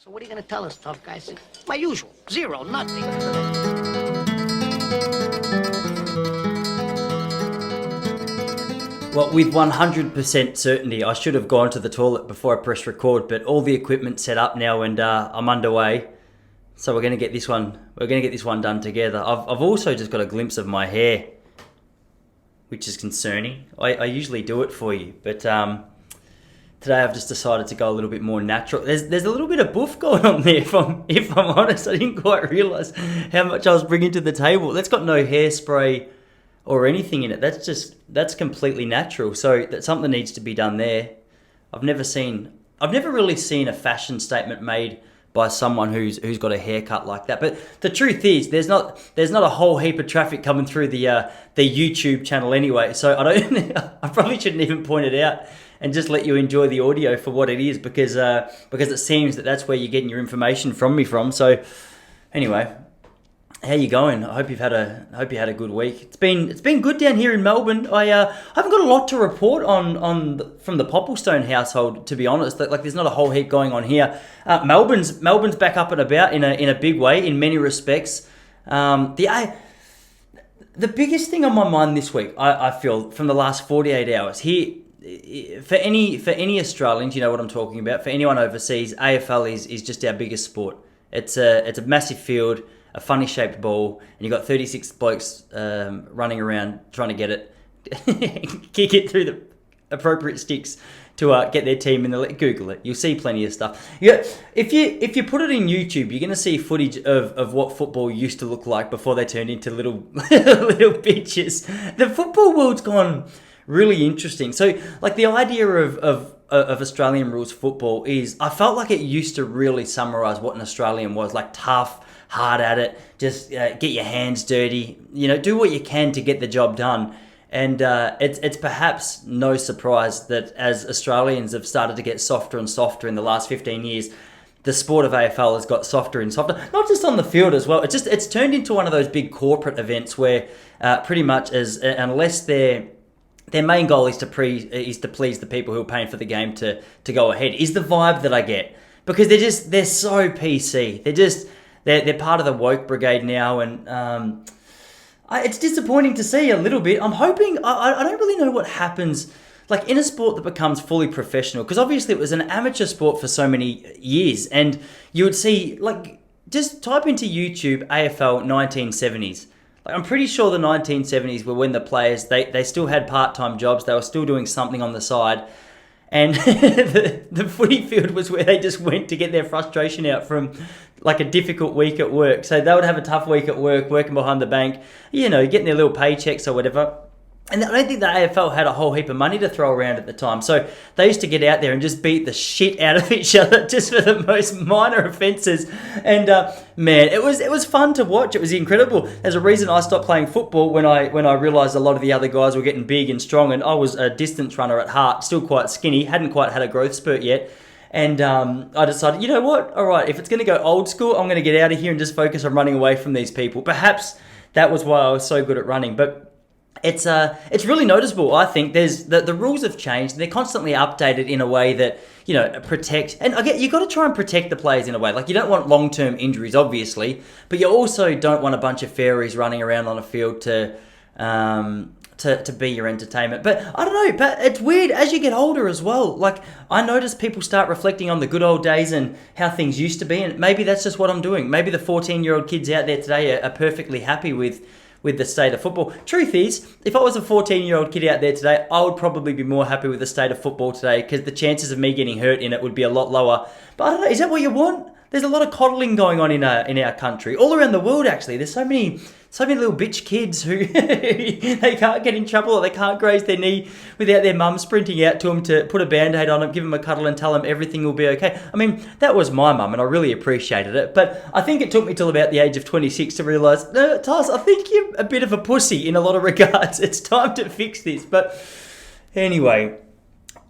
So what are you going to tell us, tough guy? I said, my usual. Zero, nothing. Well, with 100% certainty, I should have gone to the toilet before I pressed record, but all the equipment's set up now and I'm underway. So we're going to get this one. We're going to get this one done together. I've also just got a glimpse of my hair, which is concerning. I usually do it for you, but today I've just decided to go a little bit more natural. There's a little bit of boof going on there. If I'm honest, I didn't quite realise how much I was bringing to the table. That's got no hairspray or anything in it. That's completely natural. So that something needs to be done there. I've never really seen a fashion statement made by someone who's got a haircut like that. But the truth is, there's not a whole heap of traffic coming through the YouTube channel anyway. So I probably shouldn't even point it out and just let you enjoy the audio for what it is, because it seems that's where you're getting your information from me from. So anyway, how you going? I hope you had a good week. It's been good down here in Melbourne. I haven't got a lot to report from the Popplestone household, to be honest. Like there's not a whole heap going on here. Melbourne's back up and about in a big way in many respects. The biggest thing on my mind this week, I feel, from the last 48 hours here, for any Australians, you know what I'm talking about. For anyone overseas, AFL is just our biggest sport. It's a massive field, a funny shaped ball, and you've got 36 blokes running around trying to get it, kick it through the appropriate sticks to get their team in the... Google it. You'll see plenty of stuff. Yeah, if you put it in YouTube, you're going to see footage of what football used to look like before they turned into little bitches. The football world's gone really interesting. So, like, the idea of Australian rules football is, I felt like it used to really summarise what an Australian was, like tough, hard at it, just get your hands dirty, do what you can to get the job done. And it's perhaps no surprise that as Australians have started to get softer and softer in the last 15 years, the sport of AFL has got softer and softer, not just on the field as well. It's turned into one of those big corporate events where pretty much unless their main goal is to please the people who are paying for the game to go ahead, is the vibe that I get. Because they're so PC. They're part of the woke brigade now, and it's disappointing to see a little bit. I'm hoping, I don't really know what happens, like in a sport that becomes fully professional, because obviously it was an amateur sport for so many years, and you would see, like, just type into YouTube AFL 1970s. Like, I'm pretty sure the 1970s were when the players, they still had part-time jobs, they were still doing something on the side, and the footy field was where they just went to get their frustration out from like a difficult week at work. So they would have a tough week at work, working behind the bank, getting their little paychecks or whatever. And I don't think the AFL had a whole heap of money to throw around at the time. So they used to get out there and just beat the shit out of each other just for the most minor offences. And man, it was fun to watch. It was incredible. There's a reason I stopped playing football when I realised a lot of the other guys were getting big and strong. And I was a distance runner at heart, still quite skinny, hadn't quite had a growth spurt yet. And I decided, you know what? All right, if it's going to go old school, I'm going to get out of here and just focus on running away from these people. Perhaps that was why I was so good at running. But it's really noticeable. I think there's the rules have changed. They're constantly updated in a way that protect. And I get you got to try and protect the players in a way. Like, you don't want long-term injuries, obviously, but you also don't want a bunch of fairies running around on a field to be your entertainment. But I don't know, but it's weird as you get older as well. Like, I notice people start reflecting on the good old days and how things used to be, and maybe that's just what I'm doing. Maybe the 14-year-old kids out there today are perfectly happy with the state of football. Truth is, if I was a 14-year-old kid out there today, I would probably be more happy with the state of football today, because the chances of me getting hurt in it would be a lot lower. But I don't know, is that what you want? There's a lot of coddling going on in our country, all around the world actually. There's so many little bitch kids who they can't get in trouble, or they can't graze their knee without their mum sprinting out to them to put a band-aid on them, give them a cuddle and tell them everything will be okay. I mean, that was my mum and I really appreciated it. But I think it took me till about the age of 26 to realise, no, Taz, I think you're a bit of a pussy in a lot of regards. It's time to fix this. But anyway,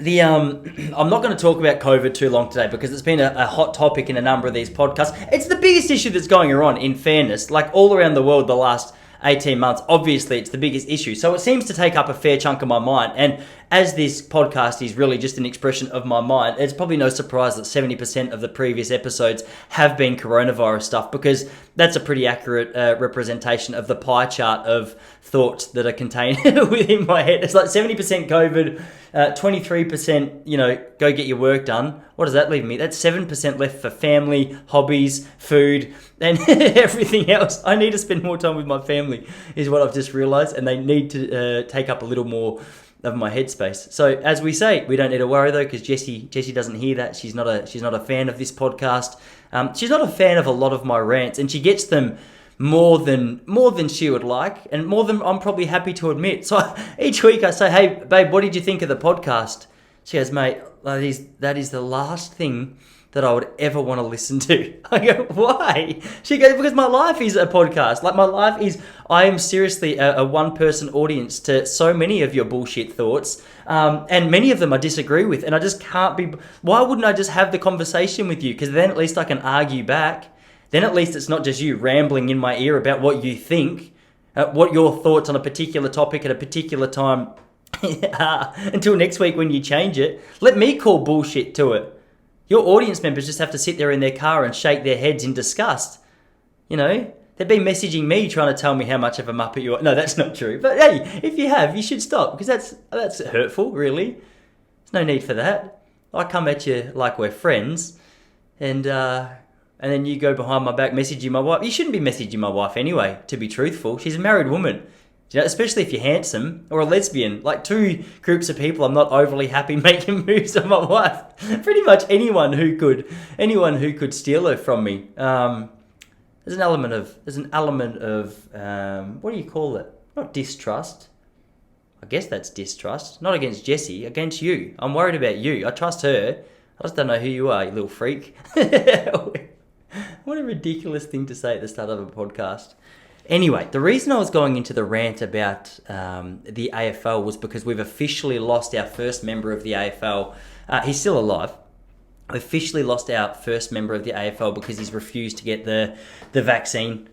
I'm not going to talk about COVID too long today, because it's been a hot topic in a number of these podcasts. It's the biggest issue that's going on, in fairness, like all around the world the last 18 months. Obviously, it's the biggest issue. So it seems to take up a fair chunk of my mind. And as this podcast is really just an expression of my mind, it's probably no surprise that 70% of the previous episodes have been coronavirus stuff, because that's a pretty accurate representation of the pie chart of thoughts that are contained within my head. It's like 70% COVID, 23%, go get your work done. What does that leave me? That's 7% left for family, hobbies, food, and everything else. I need to spend more time with my family, is what I've just realised, and they need to take up a little more of my headspace. So as we say, we don't need to worry though, because Jessie doesn't hear that. She's not a fan of this podcast. She's not a fan of a lot of my rants, and she gets them more than she would like, and more than I'm probably happy to admit. So each week I say, "Hey, babe, what did you think of the podcast?" She goes, "Mate, that is the last thing that I would ever want to listen to." I go, "Why?" She goes, "Because my life is a podcast. Like, my life is, I am seriously a one-person audience to so many of your bullshit thoughts, and many of them I disagree with, and I just can't be. Why wouldn't I just have the conversation with you? Because then at least I can argue back. Then at least it's not just you rambling in my ear about what you think, what your thoughts on a particular topic at a particular time until next week when you change it. Let me call bullshit to it. Your audience members just have to sit there in their car and shake their heads in disgust. They've been messaging me trying to tell me how much of a muppet you are. No, that's not true. But hey, if you have, you should stop, because that's hurtful, really. There's no need for that. I come at you like we're friends, and then you go behind my back messaging my wife. You shouldn't be messaging my wife anyway, to be truthful. She's a married woman. Especially if you're handsome or a lesbian. Like, two groups of people I'm not overly happy making moves on my wife. Pretty much anyone who could steal her from me. There's an element of what do you call it? Not distrust. I guess that's distrust. Not against Jessie, against you. I'm worried about you. I trust her. I just don't know who you are, you little freak. What a ridiculous thing to say at the start of a podcast. Anyway, the reason I was going into the rant about the AFL was because we've officially lost our first member of the AFL. He's still alive. We officially lost our first member of the AFL because he's refused to get the vaccine,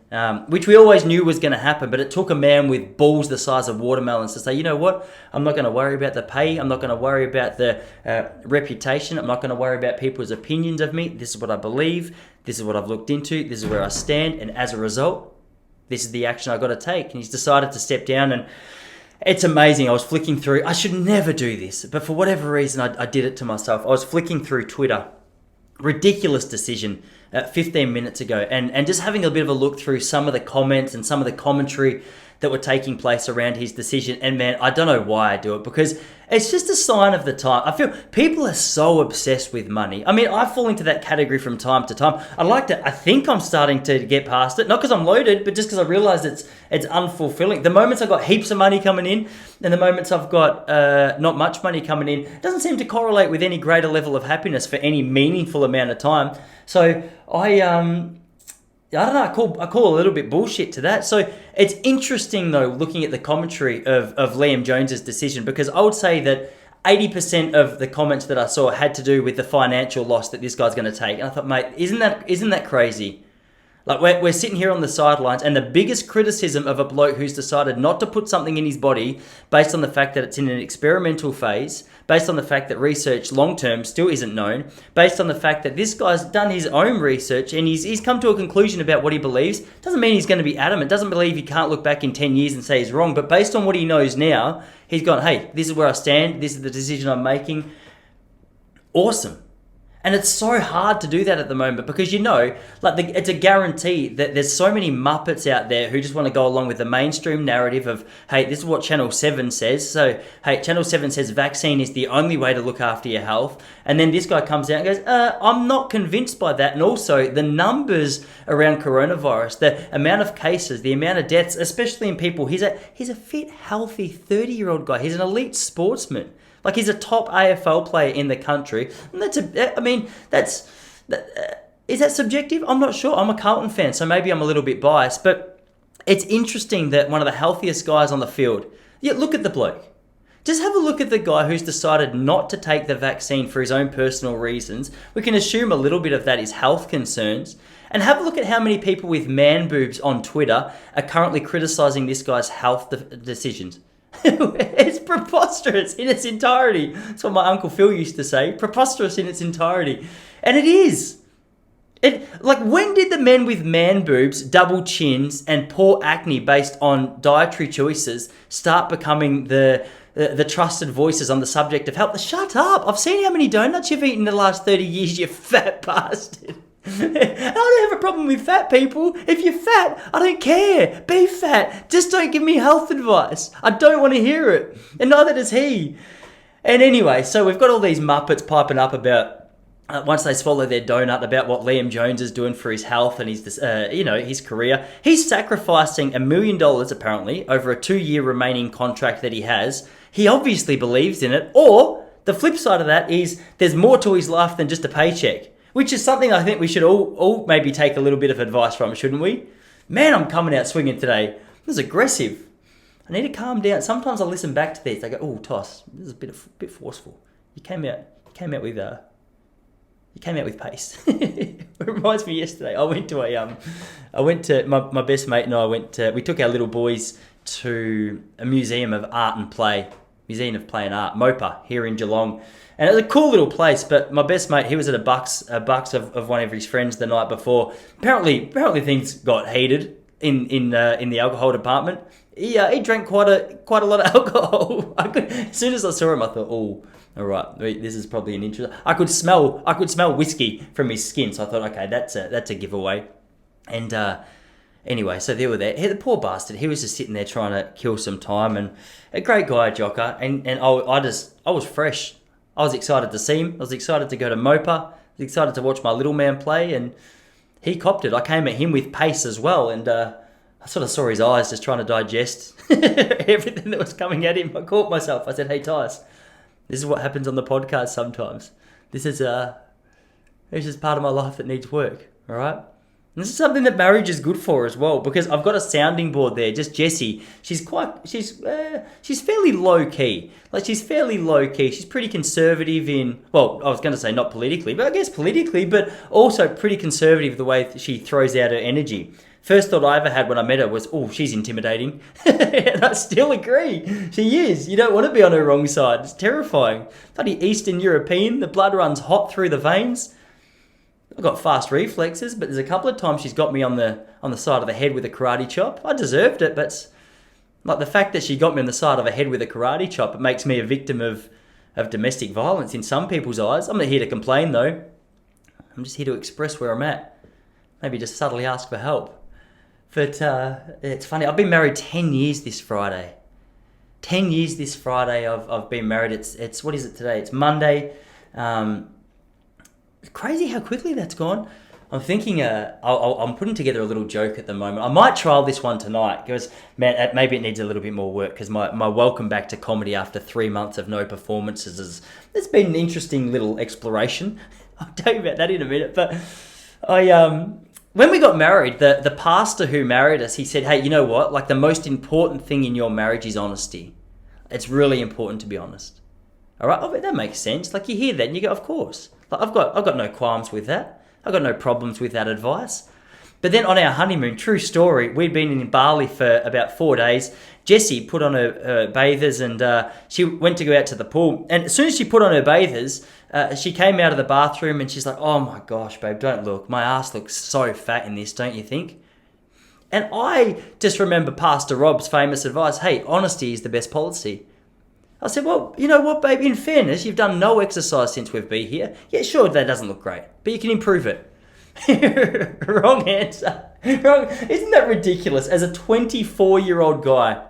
which we always knew was going to happen, but it took a man with balls the size of watermelons to say, you know what, I'm not going to worry about the pay, I'm not going to worry about the reputation, I'm not going to worry about people's opinions of me. This is what I believe, this is what I've looked into, this is where I stand, and as a result, this is the action I've got to take. And he's decided to step down, and it's amazing. I was flicking through. I should never do this, but for whatever reason, I did it to myself. I was flicking through Twitter. Ridiculous decision 15 minutes ago. And just having a bit of a look through some of the comments and some of the commentary that were taking place around his decision. And man, I don't know why I do it, because it's just a sign of the time. I feel people are so obsessed with money. I mean, I fall into that category from time to time. I think I'm starting to get past it, not because I'm loaded, but just because I realize it's unfulfilling. The moments I've got heaps of money coming in and the moments I've got not much money coming in, it doesn't seem to correlate with any greater level of happiness for any meaningful amount of time. So I don't know, I call a little bit bullshit to that. So it's interesting, though, looking at the commentary of Liam Jones's decision, because I would say that 80% of the comments that I saw had to do with the financial loss that this guy's going to take. And I thought, mate, isn't that crazy? Like, we're sitting here on the sidelines, and the biggest criticism of a bloke who's decided not to put something in his body based on the fact that it's in an experimental phase, based on the fact that research long-term still isn't known, based on the fact that this guy's done his own research and he's come to a conclusion about what he believes, doesn't mean he's going to be adamant, doesn't believe he can't look back in 10 years and say he's wrong, but based on what he knows now, he's gone, hey, this is where I stand, this is the decision I'm making. Awesome. And it's so hard to do that at the moment, because it's a guarantee that there's so many muppets out there who just want to go along with the mainstream narrative of, hey, this is what Channel 7 says. So, hey, Channel 7 says vaccine is the only way to look after your health. And then this guy comes out and goes, I'm not convinced by that. And also the numbers around coronavirus, the amount of cases, the amount of deaths, especially in people, he's a fit, healthy 30-year-old guy. He's an elite sportsman. Like, he's a top AFL player in the country. And is that subjective? I'm not sure. I'm a Carlton fan, so maybe I'm a little bit biased. But it's interesting that one of the healthiest guys on the field, look at the bloke. Just have a look at the guy who's decided not to take the vaccine for his own personal reasons. We can assume a little bit of that is health concerns. And have a look at how many people with man boobs on Twitter are currently criticising this guy's health decisions. It's preposterous in its entirety. That's what my Uncle Phil used to say. Preposterous in its entirety. And it is. Like, when did the men with man boobs, double chins, and poor acne based on dietary choices start becoming the trusted voices on the subject of health? Shut up! I've seen how many donuts you've eaten in the last 30 years, you fat bastard. I don't have a problem with fat people. If you're fat, I don't care. Be fat. Just don't give me health advice. I don't want to hear it. And neither does he. And anyway, so we've got all these Muppets piping up about once they swallow their donut, about what Liam Jones is doing for his health and his career. He's sacrificing $1 million apparently over a 2-year remaining contract that he has. He obviously believes in it. Or the flip side of that is there's more to his life than just a paycheck, which is something I think we should all maybe take a little bit of advice from, shouldn't we? Man, I'm coming out swinging today. This is aggressive. I need to calm down. Sometimes I listen back to these. I go, "Oh, Toss, this is a bit forceful. You came out with pace." It reminds me yesterday. I went to my best mate and I we took our little boys to a museum of art and play, Museum of Play and Art, MOPA, here in Geelong. And it was a cool little place, but my best mate, he was at a Bucks of one of his friends the night before. Apparently things got heated in the alcohol department. He drank quite a lot of alcohol. As soon as I saw him, I thought, oh, all right, this is probably an interest. I could smell whiskey from his skin, so I thought, okay, that's a giveaway. And anyway, so they were there. The poor bastard, he was just sitting there trying to kill some time, and a great guy, Jocker, and I was fresh. I was excited to see him. I was excited to go to MOPA. I was excited to watch my little man play, and he copped it. I came at him with pace as well, and I sort of saw his eyes just trying to digest everything that was coming at him. I caught myself. I said, "Hey, Tice, this is what happens on the podcast sometimes. This is part of my life that needs work, all right?" And this is something that marriage is good for as well, because I've got a sounding board there. Just Jessie. She's fairly low key. She's fairly low key. She's pretty conservative in, well, I was going to say not politically, but I guess politically, but also pretty conservative the way she throws out her energy. First thought I ever had when I met her was, oh, she's intimidating. And I still agree. She is. You don't want to be on her wrong side. It's terrifying. Bloody Eastern European. The blood runs hot through the veins. I've got fast reflexes, but there's a couple of times she's got me on the side of the head with a karate chop. I deserved it, but like the fact that she got me on the side of the head with a karate chop, it makes me a victim of domestic violence in some people's eyes. I'm not here to complain though. I'm just here to express where I'm at. Maybe just subtly ask for help. But it's funny. I've been married 10 years this Friday. 10 years this Friday I've been married. It's what is it today? It's Monday. Crazy how quickly that's gone. I'm thinking, I'm putting together a little joke at the moment. I might trial this one tonight because, man, maybe it needs a little bit more work because my welcome back to comedy after 3 months of no performances it's been an interesting little exploration. I'll tell you about that in a minute. But when we got married, the pastor who married us, he said, hey, you know what? Like the most important thing in your marriage is honesty. It's really important to be honest. All right, that makes sense. Like you hear that and you go, of course. Like I've got no qualms with that. I've got no problems with that advice. But then on our honeymoon, true story, we'd been in Bali for about 4 days. Jessie put on her bathers and she went to go out to the pool. And as soon as she put on her bathers, she came out of the bathroom and she's like, oh my gosh, babe, don't look. My ass looks so fat in this, don't you think? And I just remember Pastor Rob's famous advice, hey, honesty is the best policy. I said, well, you know what, babe? In fairness, you've done no exercise since we've been here. Yeah, sure, that doesn't look great, but you can improve it. Wrong answer. Wrong. Isn't that ridiculous? As a 24-year-old guy,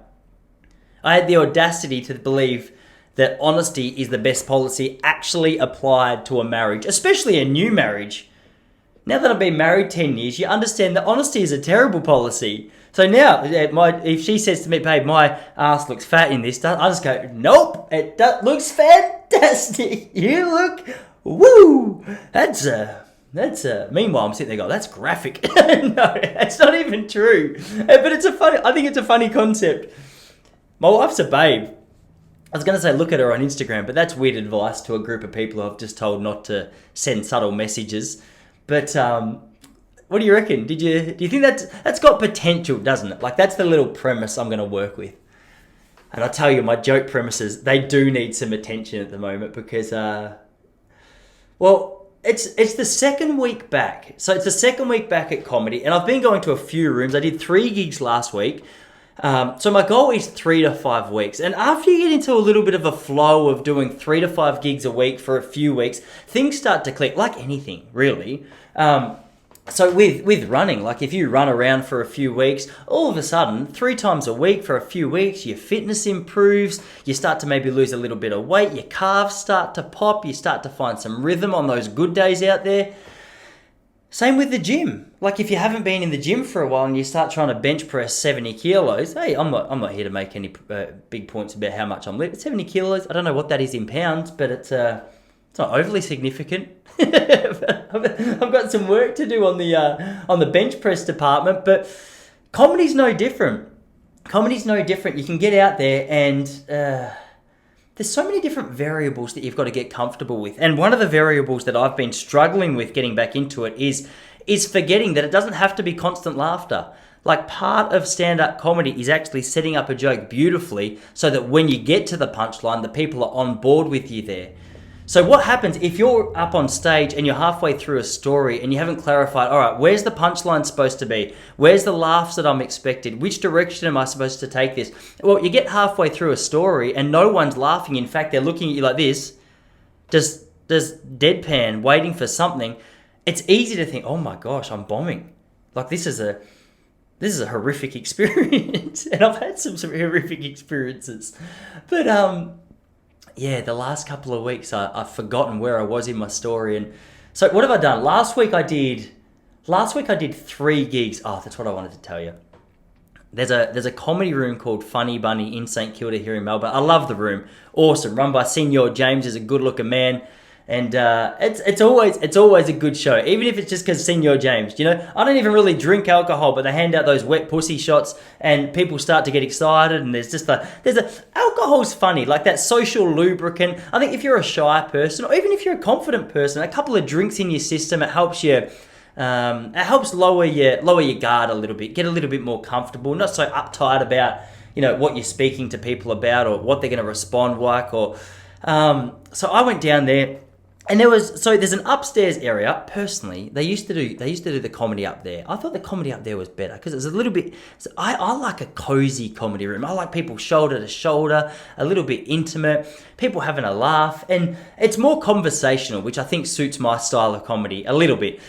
I had the audacity to believe that honesty is the best policy actually applied to a marriage, especially a new marriage. Now that I've been married 10 years, you understand that honesty is a terrible policy. So now, if she says to me, babe, my ass looks fat in this, I just go, nope, it looks fantastic. You look, woo. Meanwhile, I'm sitting there going, that's graphic. No, that's not even true. But I think it's a funny concept. My wife's a babe. I was going to say look at her on Instagram, but that's weird advice to a group of people who I've just told not to send subtle messages. But what do you reckon? Do you think that's got potential, doesn't it? Like that's the little premise I'm going to work with. And I tell you, my joke premises, they do need some attention at the moment because, it's the second week back. So it's the second week back at comedy, and I've been going to a few rooms. I did 3 gigs last week. So my goal is 3 to 5 weeks. And after you get into a little bit of a flow of doing 3 to 5 gigs a week for a few weeks, things start to click, like anything, really. So with running, like if you run around for a few weeks, all of a sudden, 3 times a week for a few weeks, your fitness improves, you start to maybe lose a little bit of weight, your calves start to pop, you start to find some rhythm on those good days out there. Same with the gym. Like if you haven't been in the gym for a while and you start trying to bench press 70 kilos, hey, I'm not here to make any big points about how much I'm lifting. 70 kilos, I don't know what that is in pounds, but it's not overly significant. I've got some work to do on the bench press department, but comedy's no different. You can get out there and there's so many different variables that you've got to get comfortable with. And one of the variables that I've been struggling with getting back into it is forgetting that it doesn't have to be constant laughter. Like part of stand-up comedy is actually setting up a joke beautifully so that when you get to the punchline, the people are on board with you there. So what happens if you're up on stage and you're halfway through a story and you haven't clarified, all right, where's the punchline supposed to be? Where's the laughs that I'm expected? Which direction am I supposed to take this? Well, you get halfway through a story and no one's laughing. In fact, they're looking at you like this, just deadpan, waiting for something. It's easy to think, oh my gosh, I'm bombing. Like this is a horrific experience. And I've had some horrific experiences. But yeah, the last couple of weeks I've forgotten where I was in my story. And so what have I done? Last week I did 3 gigs. Oh, that's what I wanted to tell you. There's a comedy room called Funny Bunny in St Kilda here in Melbourne. I love the room. Awesome. Run by Senior James, is a good looking man. And it's always a good show, even if it's just because Senior James. You know, I don't even really drink alcohol, but they hand out those wet pussy shots, and people start to get excited. And alcohol's funny, like that social lubricant. I think if you're a shy person, or even if you're a confident person, a couple of drinks in your system, it helps you. It helps lower your guard a little bit, get a little bit more comfortable, not so uptight about what you're speaking to people about or what they're going to respond like. Or so I went down there. And there's an upstairs area. Personally, they used to do the comedy up there. I thought the comedy up there was better because it's a little bit. I like a cozy comedy room. I like people shoulder to shoulder, a little bit intimate, people having a laugh, and it's more conversational, which I think suits my style of comedy a little bit.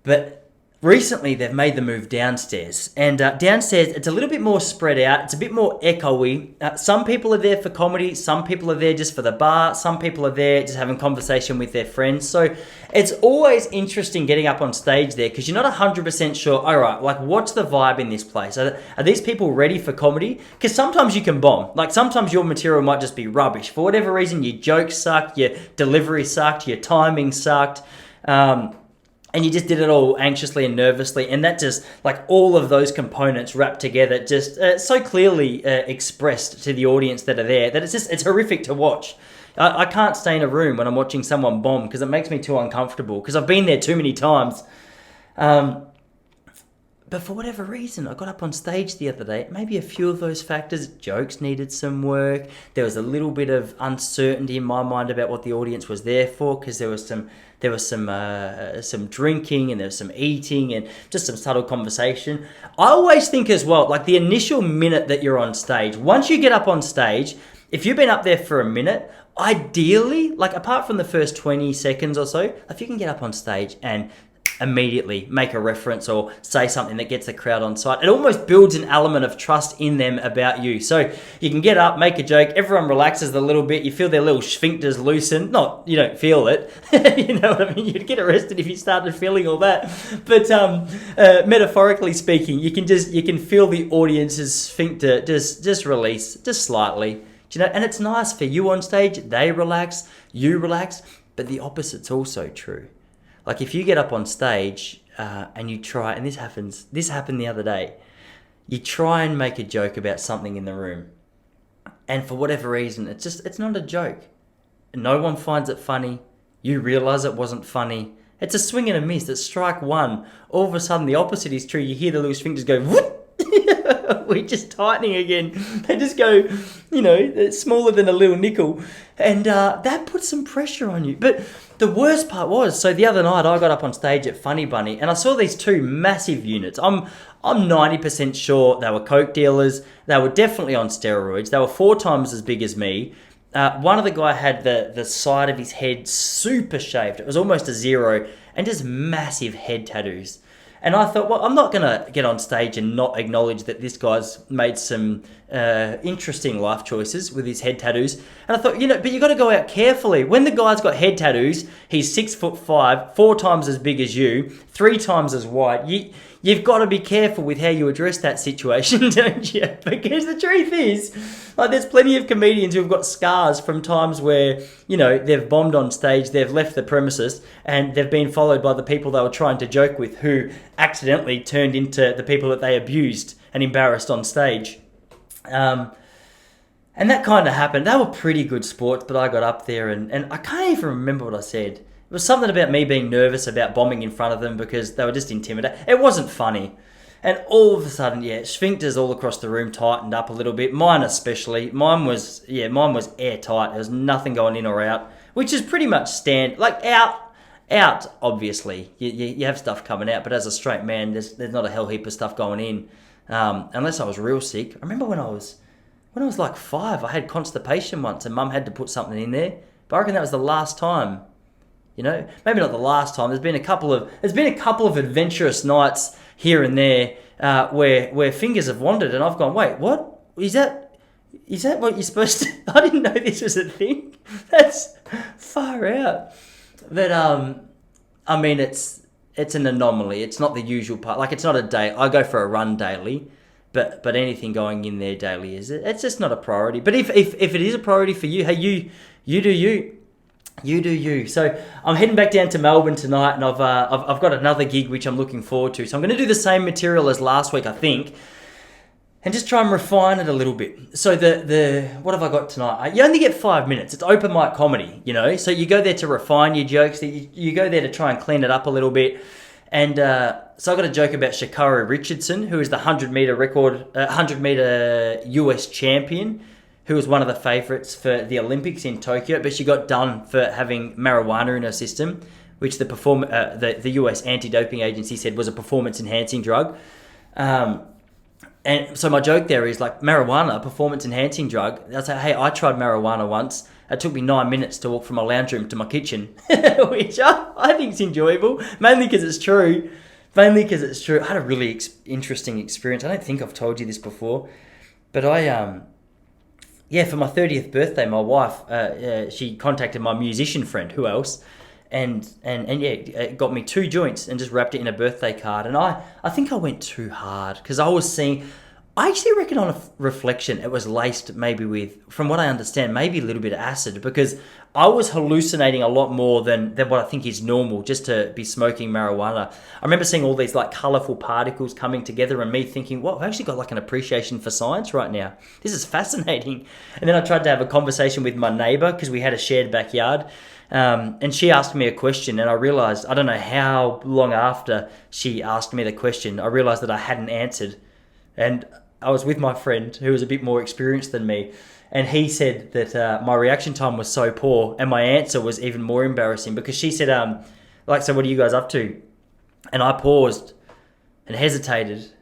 But recently, they've made the move downstairs. And downstairs, it's a little bit more spread out. It's a bit more echoey. Some people are there for comedy. Some people are there just for the bar. Some people are there just having conversation with their friends. So it's always interesting getting up on stage there because you're not 100% sure, all right, like what's the vibe in this place? Are these people ready for comedy? Because sometimes you can bomb. Like sometimes your material might just be rubbish. For whatever reason, your jokes sucked, your delivery sucked, your timing sucked. And you just did it all anxiously and nervously. And that just, like all of those components wrapped together, just so clearly expressed to the audience that are there, that it's horrific to watch. I can't stay in a room when I'm watching someone bomb because it makes me too uncomfortable because I've been there too many times. But for whatever reason, I got up on stage the other day. Maybe a few of those factors, jokes needed some work. There was a little bit of uncertainty in my mind about what the audience was there for because there was some drinking and there was some eating and just some subtle conversation. I always think as well, like the initial minute that you're on stage, once you get up on stage, if you've been up there for a minute, ideally, like apart from the first 20 seconds or so, if you can get up on stage and immediately make a reference or say something that gets the crowd on side, it almost builds an element of trust in them about you. So you can get up, make a joke, everyone relaxes a little bit, you feel their little sphincters loosen. Not, you don't feel it, you know what I mean? You'd get arrested if you started feeling all that. But metaphorically speaking, you can feel the audience's sphincter just release, just slightly. And it's nice for you on stage, they relax, you relax, but the opposite's also true. Like if you get up on stage and you try, and this happened the other day, you try and make a joke about something in the room, and for whatever reason, it's not a joke. No one finds it funny. You realise it wasn't funny. It's a swing and a miss. It's strike one. All of a sudden, the opposite is true. You hear the little sphincters go, whoop! we're just tightening again. They just go, it's smaller than a little nickel. And that puts some pressure on you. But the worst part was, so the other night I got up on stage at Funny Bunny and I saw these two massive units. I'm 90% sure they were coke dealers. They were definitely on steroids. They were 4 times as big as me. One of the guy had the side of his head super shaved. It was almost a 0 and just massive head tattoos. And I thought, well, I'm not going to get on stage and not acknowledge that this guy's made some interesting life choices with his head tattoos. And I thought, but you got to go out carefully. When the guy's got head tattoos, he's 6'5", 4 times as big as you, 3 times as wide. You've got to be careful with how you address that situation, don't you? Because the truth is, there's plenty of comedians who've got scars from times where, they've bombed on stage, they've left the premises, and they've been followed by the people they were trying to joke with who accidentally turned into the people that they abused and embarrassed on stage. And that kind of happened. They were pretty good sports, but I got up there and I can't even remember what I said. It was something about me being nervous about bombing in front of them because they were just intimidated. It wasn't funny. And all of a sudden, sphincters all across the room tightened up a little bit. Mine especially. Mine was airtight. There was nothing going in or out, which is pretty much out, obviously. You have stuff coming out, but as a straight man, there's not a hell heap of stuff going in. Unless I was real sick. I remember when I was like 5, I had constipation once and Mum had to put something in there. But I reckon that was the last time. Maybe not the last time. There's been a couple of adventurous nights here and there where fingers have wandered, and I've gone, wait, what is that? Is that what you're supposed to? I didn't know this was a thing. That's far out. But it's an anomaly. It's not the usual part. Like it's not a day. I go for a run daily, but anything going in there daily it's just not a priority. But if it is a priority for you, hey, you do you. You do you. So I'm heading back down to Melbourne tonight, and I've got another gig which I'm looking forward to. So I'm going to do the same material as last week, I think, and just try and refine it a little bit. So what have I got tonight? You only get 5 minutes. It's open mic comedy, So you go there to refine your jokes. You go there to try and clean it up a little bit. And so I got a joke about Sha'Carri Richardson, who is the 100-meter US champion, who was one of the favourites for the Olympics in Tokyo, but she got done for having marijuana in her system, which the US anti-doping agency said was a performance-enhancing drug. And so my joke there is like marijuana, a performance-enhancing drug. I say, hey, I tried marijuana once. It took me 9 minutes to walk from my lounge room to my kitchen, which I think is enjoyable, mainly because it's true. I had a really interesting experience. I don't think I've told you this before, but for my 30th birthday, my wife, she contacted my musician friend, who else, and it got me 2 joints and just wrapped it in a birthday card. And I think I went too hard because I actually reckon on a reflection, it was laced maybe with, from what I understand, maybe a little bit of acid, because I was hallucinating a lot more than what I think is normal just to be smoking marijuana. I remember seeing all these like colourful particles coming together and me thinking, well, I've actually got like an appreciation for science right now. This is fascinating. And then I tried to have a conversation with my neighbour because we had a shared backyard. And she asked me a question, and I realised, I don't know how long after she asked me the question, I realised that I hadn't answered. And I was with my friend who was a bit more experienced than me, and he said that my reaction time was so poor and my answer was even more embarrassing because she said, so what are you guys up to? And I paused and hesitated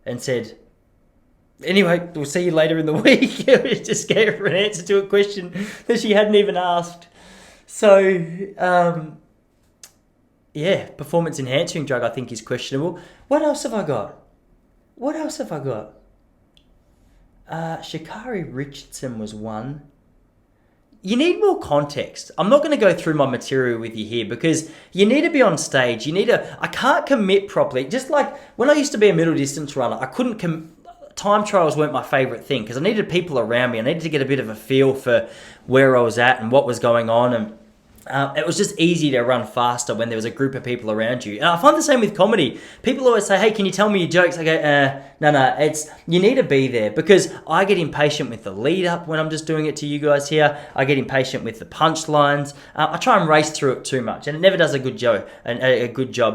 and said, anyway, we'll see you later in the week. It just gave her an answer to a question that she hadn't even asked. So, performance enhancing drug I think is questionable. What else have I got? Sha'Carri Richardson was one. You need more context. I'm not going to go through my material with you here because you need to be on stage. I can't commit properly. Just like when I used to be a middle distance runner, I couldn't time trials weren't my favourite thing because I needed people around me. I needed to get a bit of a feel for where I was at and what was going on, and it was just easy to run faster when there was a group of people around you. And I find the same with comedy. People always say, hey, can you tell me your jokes? I go, no, you need to be there because I get impatient with the lead up when I'm just doing it to you guys here. I get impatient with the punchlines. I try and race through it too much and it never does a good job.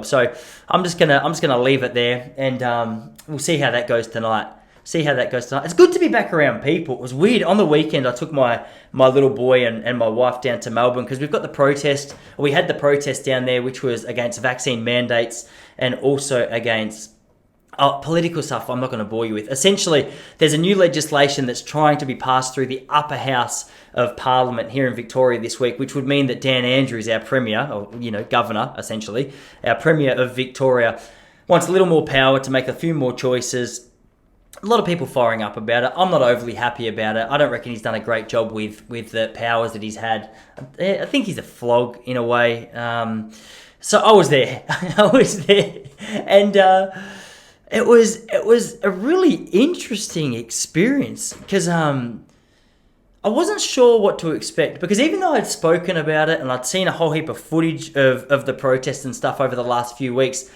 So I'm just gonna leave it there and we'll see how that goes tonight. See how that goes tonight. It's good to be back around people. It was weird. On the weekend, I took my little boy and my wife down to Melbourne because we've got the protest. We had the protest down there, which was against vaccine mandates and also against political stuff I'm not going to bore you with. Essentially, there's a new legislation that's trying to be passed through the upper house of Parliament here in Victoria this week, which would mean that Dan Andrews, our Premier, or, Governor, essentially, our Premier of Victoria, wants a little more power to make a few more choices. A lot of people firing up about it. I'm not overly happy about it. I don't reckon he's done a great job with the powers that he's had. I think he's a flog in a way. So I was there. And it was a really interesting experience because I wasn't sure what to expect, because even though I'd spoken about it and I'd seen a whole heap of footage of the protests and stuff over the last few weeks,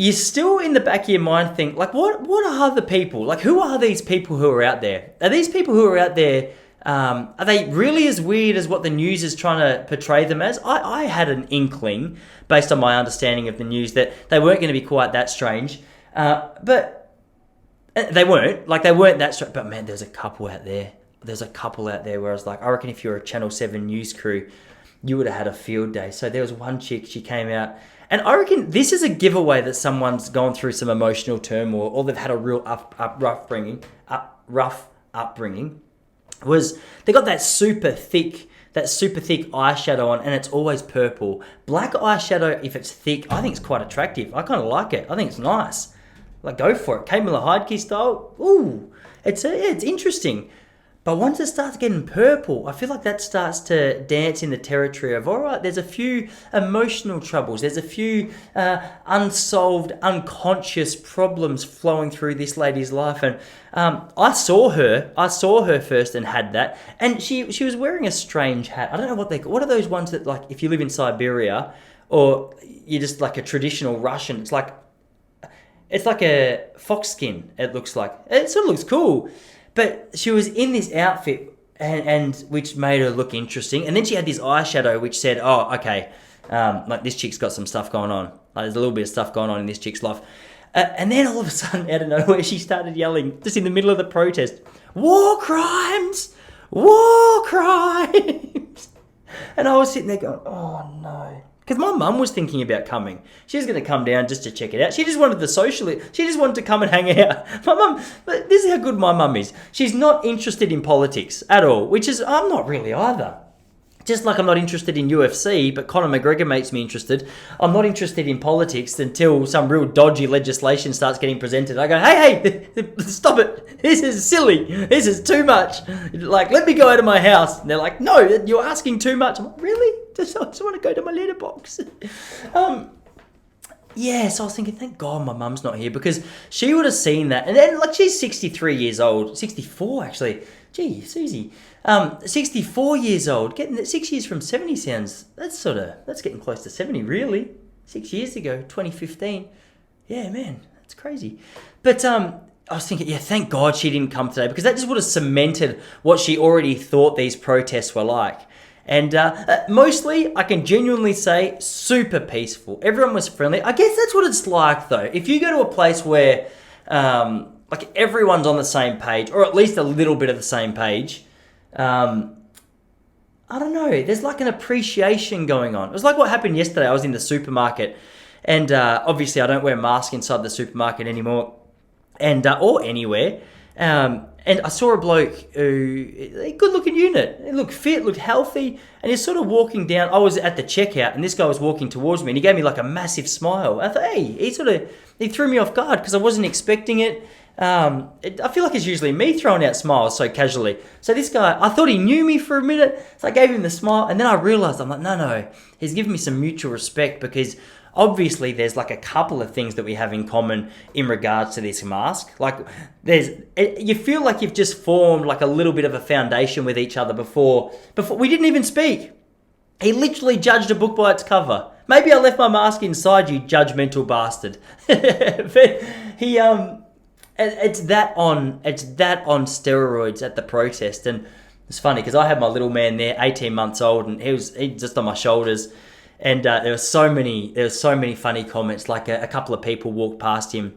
you still in the back of your mind think, like, what are the people? Like, who are these people who are out there? Are these people who are out there, are they really as weird as what the news is trying to portray them as? I had an inkling, based on my understanding of the news, that they weren't going to be quite that strange. But they weren't that strange. But man, there's a couple out there. Where I was like, I reckon if you're a Channel 7 news crew, you would have had a field day. So there was one chick, she came out, and I reckon this is a giveaway that someone's gone through some emotional turmoil, or they've had a real rough upbringing. Was they got that super thick eyeshadow on, and it's always purple. Black eyeshadow, if it's thick, I think it's quite attractive. I kind of like it. I think it's nice. Like, go for it. Kate Miller-Heidke style. Ooh, it's interesting. But once it starts getting purple, I feel like that starts to dance in the territory of, all right, there's a few emotional troubles. There's a few unsolved, unconscious problems flowing through this lady's life. And I saw her first and had that. And she was wearing a strange hat. I don't know what are those ones that, like, if you live in Siberia or you're just like a traditional Russian, it's like a fox skin, it looks like. It sort of looks cool. But she was in this outfit, and which made her look interesting. And then she had this eyeshadow, which said, "Oh, okay, like this chick's got some stuff going on. Like, there's a little bit of stuff going on in this chick's life." And then all of a sudden, out of nowhere, she started yelling, just in the middle of the protest, "War crimes! War crimes!" And I was sitting there going, "Oh no." Because my mum was thinking about coming. She was going to come down just to check it out. She just wanted She just wanted to come and hang out. My mum, but this is how good my mum is. She's not interested in politics at all, which is, I'm not really either. Just like I'm not interested in UFC, but Conor McGregor makes me interested. I'm not interested in politics until some real dodgy legislation starts getting presented. I go, hey, stop it. This is silly. This is too much. Like, let me go out of my house. And they're like, no, you're asking too much. I'm like, really? I just want to go to my letterbox. Yeah, so I was thinking, thank God my mum's not here, because she would have seen that. And then, like, she's 63 years old. 64, actually. Gee, Susie. 64 years old. Getting 6 years from 70 sounds, that's getting close to 70, really. 6 years ago, 2015. Yeah, man, that's crazy. But I was thinking, yeah, thank God she didn't come today, because that just would have cemented what she already thought these protests were like. And mostly, I can genuinely say, super peaceful. Everyone was friendly. I guess that's what it's like, though. If you go to a place where, like, everyone's on the same page, or at least a little bit of the same page, I don't know, there's like an appreciation going on. It was like what happened yesterday. I was in the supermarket, and obviously I don't wear a mask inside the supermarket anymore, and or anywhere. And I saw a bloke a good-looking unit. He looked fit, looked healthy, and he's sort of walking down. I was at the checkout, and this guy was walking towards me, and he gave me like a massive smile. I thought, hey, he threw me off guard because I wasn't expecting it. I feel like it's usually me throwing out smiles so casually. So this guy, I thought he knew me for a minute, so I gave him the smile, and then I realised, I'm like, no, he's giving me some mutual respect, because obviously there's like a couple of things that we have in common in regards to this mask. Like, you feel like you've just formed like a little bit of a foundation with each other before we didn't even speak. He literally judged a book by its cover. Maybe I left my mask inside, you judgmental bastard. But he it's that on steroids at the protest. And it's funny because I had my little man there, 18 months old, and he just on my shoulders. And there were so many funny comments. Like a couple of people walked past him,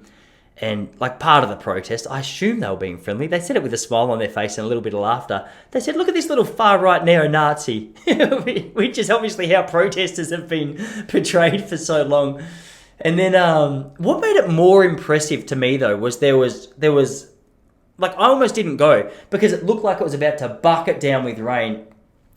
And like part of the protest, I assume they were being friendly. They said it with a smile on their face and a little bit of laughter. They said, look at this little far-right neo-Nazi, which is obviously how protesters have been portrayed for so long. And then what made it more impressive to me, though, was there was like, I almost didn't go because it looked like it was about to bucket down with rain.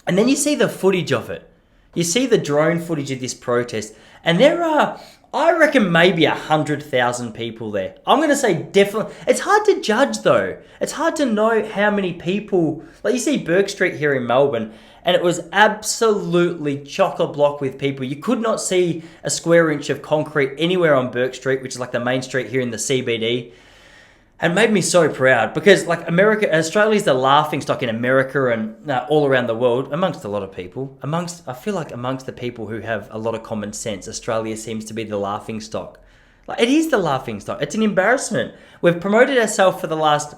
And then you see the footage of it. You see the drone footage of this protest. And there are, I reckon, maybe 100,000 people there. I'm going to say definitely. It's hard to judge, though. It's hard to know how many people. Like, you see Bourke Street here in Melbourne, and it was absolutely chock-a-block with people. You could not see a square inch of concrete anywhere on Bourke Street, which is like the main street here in the CBD. And made me so proud because, like, Australia's the laughingstock in America and all around the world, amongst a lot of people. I feel like amongst the people who have a lot of common sense, Australia seems to be the laughingstock. Like, it is the laughingstock. It's an embarrassment. We've promoted ourselves for the last,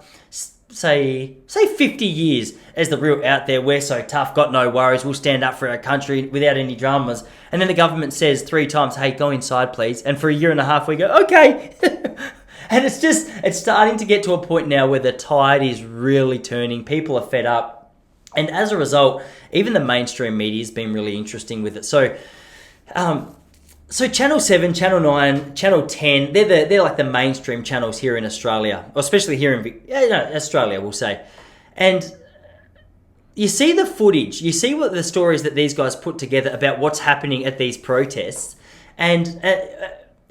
say 50 years as the real out there. We're so tough, got no worries. We'll stand up for our country without any dramas. And then the government says 3 times, hey, go inside, please. And for a year and a half, we go, okay. And it's starting to get to a point now where the tide is really turning. People are fed up. And as a result, even the mainstream media has been really interesting with it. So Channel 7, Channel 9, Channel 10, they're like the mainstream channels here in Australia, or especially here in Australia, we'll say. And you see the footage, you see what the stories that these guys put together about what's happening at these protests. And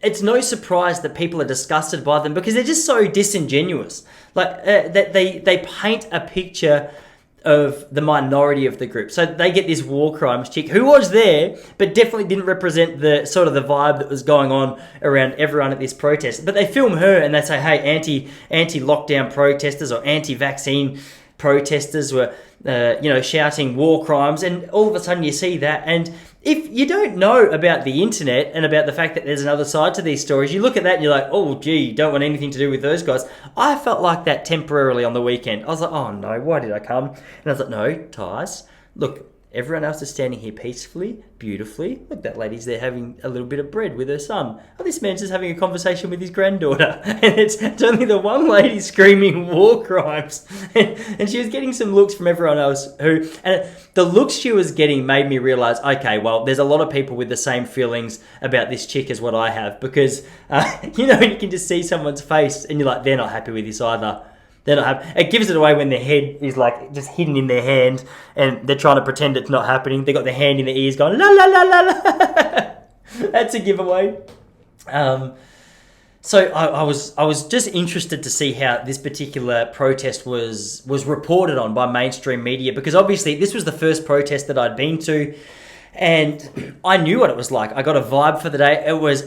it's no surprise that people are disgusted by them because they're just so disingenuous. Like they paint a picture of the minority of the group. So they get this war crimes chick who was there, but definitely didn't represent the sort of the vibe that was going on around everyone at this protest. But they film her and they say, hey, anti-lockdown protesters or anti-vaccine protesters were, shouting war crimes. And all of a sudden you see that. And if you don't know about the internet and about the fact that there's another side to these stories, you look at that and you're like, oh, gee, don't want anything to do with those guys. I felt like that temporarily on the weekend. I was like, oh, no, why did I come? And I was like, no, Tys, look, everyone else is standing here peacefully, beautifully. Look, that lady's there having a little bit of bread with her son. Oh, this man's just having a conversation with his granddaughter. And it's only the one lady screaming war crimes. And she was getting some looks from everyone else and the looks she was getting made me realise, okay, well, there's a lot of people with the same feelings about this chick as what I have. Because, you can just see someone's face and you're like, they're not happy with this either. They're not happy. It gives it away when their head is like just hidden in their hand and they're trying to pretend it's not happening. They got their hand in their ears going, la la la la la. That's a giveaway. So I was just interested to see how this particular protest was reported on by mainstream media because obviously this was the first protest that I'd been to. And I knew what it was like. I got a vibe for the day. It was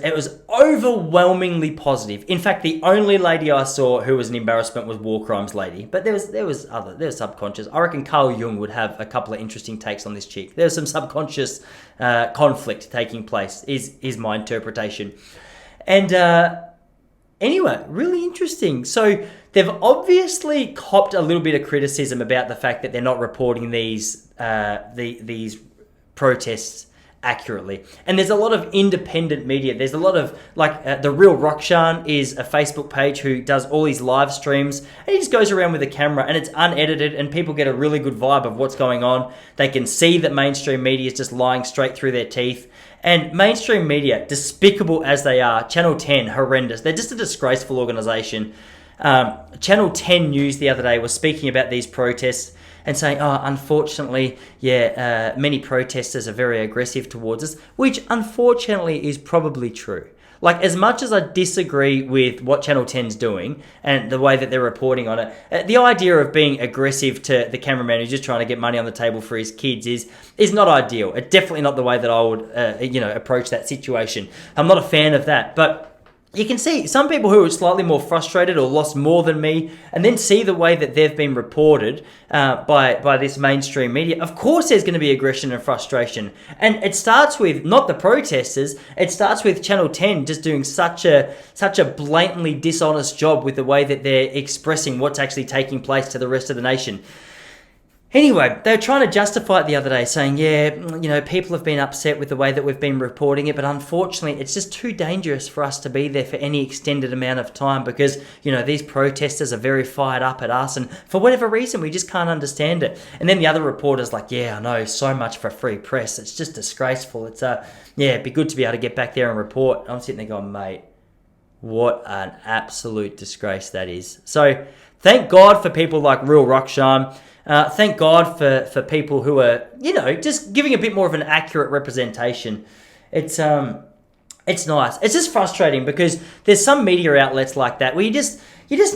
overwhelmingly positive. In fact, the only lady I saw who was an embarrassment was War Crimes lady. But there was subconscious. I reckon Carl Jung would have a couple of interesting takes on this chick. There's some subconscious conflict taking place. Is my interpretation. And anyway, really interesting. So they've obviously copped a little bit of criticism about the fact that they're not reporting these protests accurately. And there's a lot of independent media. There's a lot of, The Real Rockshan is a Facebook page who does all these live streams, and he just goes around with a camera, and it's unedited, and people get a really good vibe of what's going on. They can see that mainstream media is just lying straight through their teeth. And mainstream media, despicable as they are, Channel 10, horrendous. They're just a disgraceful organisation. Channel 10 News the other day was speaking about these protests and saying, unfortunately, many protesters are very aggressive towards us, which unfortunately is probably true. Like, as much as I disagree with what Channel 10's doing and the way that they're reporting on it, the idea of being aggressive to the cameraman who's just trying to get money on the table for his kids is not ideal. It's definitely not the way that I would, approach that situation. I'm not a fan of that, but you can see some people who are slightly more frustrated or lost more than me and then see the way that they've been reported by this mainstream media. Of course there's going to be aggression and frustration. And it starts with not the protesters, it starts with Channel 10 just doing such a blatantly dishonest job with the way that they're expressing what's actually taking place to the rest of the nation. Anyway, they were trying to justify it the other day, saying, yeah, people have been upset with the way that we've been reporting it, but unfortunately, it's just too dangerous for us to be there for any extended amount of time because, these protesters are very fired up at us, and for whatever reason, we just can't understand it. And then the other reporter's like, yeah, I know, so much for free press. It's just disgraceful. It's, it'd be good to be able to get back there and report. I'm sitting there going, mate, what an absolute disgrace that is. So, thank God for people like Real Rockshine. Thank God for people who are, just giving a bit more of an accurate representation. It's nice. It's just frustrating because there's some media outlets like that where you just